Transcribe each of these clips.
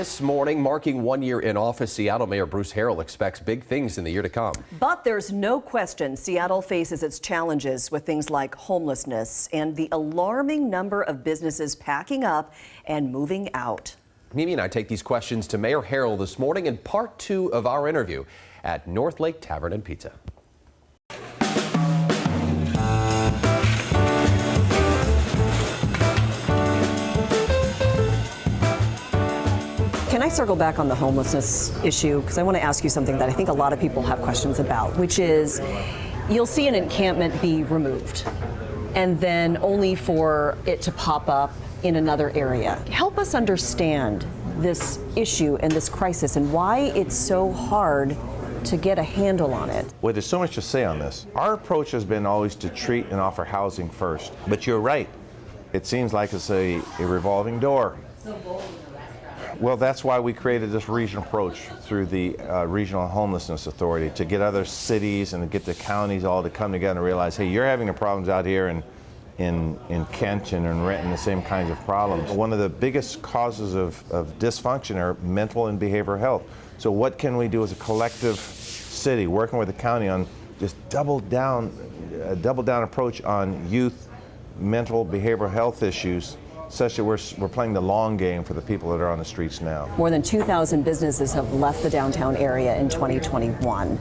This morning, marking 1 year in office, Seattle Mayor Bruce Harrell expects big things in the year to come. But there's no question Seattle faces its challenges with things like homelessness and the alarming number of businesses packing up and moving out. Mimi and I take these questions to Mayor Harrell this morning in part 2 of our interview at North Lake Tavern and Pizza. Can I circle back on the homelessness issue? Because I want to ask you something that I think a lot of people have questions about, which is you'll see an encampment be removed and then only for it to pop up in another area. Help us understand this issue and this crisis and why it's so hard to get a handle on it. Well, there's so much to say on this. Our approach has been always to treat and offer housing first. But you're right. It seems like it's a revolving door. Well, that's why we created this regional approach through the Regional Homelessness Authority to get other cities and to get the counties all to come together and realize, hey, you're having the problems out here in Kent and in Renton, the same kinds of problems. One of the biggest causes of dysfunction are mental and behavioral health. So what can we do as a collective city, working with the county on just a double down approach on youth, mental, behavioral health issues, such that we're playing the long game for the people that are on the streets now. More than 2,000 businesses have left the downtown area in 2021.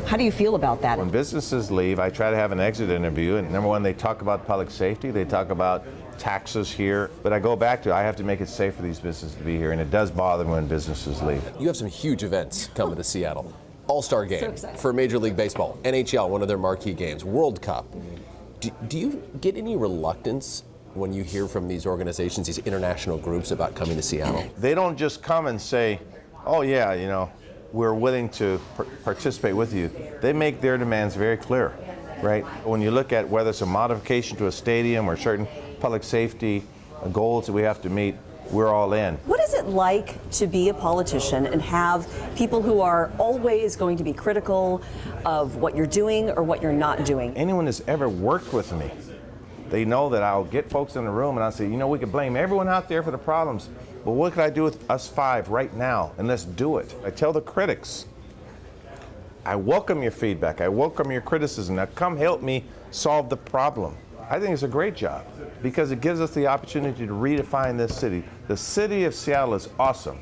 How do you feel about that? When businesses leave, I try to have an exit interview, and number one, they talk about public safety, they talk about taxes here, but I go back to I have to make it safe for these businesses to be here, and it does bother me when businesses leave. You have some huge events coming to Seattle. All-Star Game for Major League Baseball, NHL, one of their marquee games, World Cup. Do you get any reluctance when you hear from these organizations, these international groups about coming to Seattle? They don't just come and say, oh yeah, you know, we're willing to participate with you. They make their demands very clear, right? When you look at whether it's a modification to a stadium or certain public safety goals that we have to meet, we're all in. What is it like to be a politician and have people who are always going to be critical of what you're doing or what you're not doing? Anyone that's ever worked with me, they know that I'll get folks in the room and I'll say, you know, we could blame everyone out there for the problems, but what could I do with us 5 right now? And let's do it. I tell the critics, I welcome your feedback, I welcome your criticism. Now come help me solve the problem. I think it's a great job because it gives us the opportunity to redefine this city. The city of Seattle is awesome,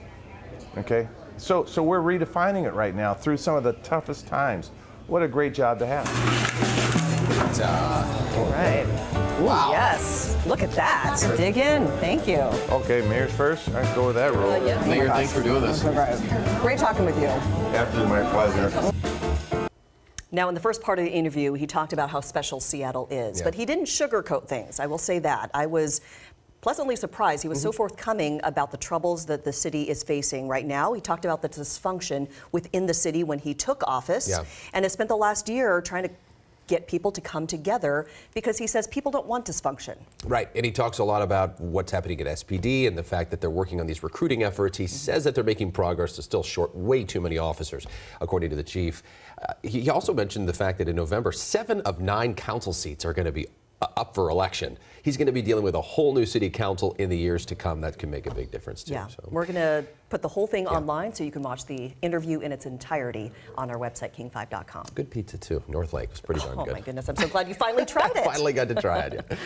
okay? So we're redefining it right now through some of the toughest times. What a great job to have. All right. Ooh, wow. Yes. Look at that. Dig in. Thank you. Okay, mayor's first. I can go with that rule. Yeah. Mayor, thanks for doing this. Great talking with you. Absolutely, my pleasure. Now, in the first part of the interview, he talked about how special Seattle is, but he didn't sugarcoat things. I will say that. I was pleasantly surprised. He was so forthcoming about the troubles that the city is facing right now. He talked about the dysfunction within the city when he took office and has spent the last year trying to get people to come together because he says people don't want dysfunction. Right, and he talks a lot about what's happening at SPD and the fact that they're working on these recruiting efforts. He says that they're making progress, they're still short way too many officers, according to the chief. He also mentioned the fact that in November, 7 of 9 council seats are going to be up for election. He's going to be dealing with a whole new city council in the years to come. That can make a big difference too. Yeah, so. we're going to put the whole thing online so you can watch the interview in its entirety on our website, king5.com. Good pizza too. North Lake was pretty darn good. Oh my goodness, I'm so glad you finally tried it. Finally got to try it. Yeah.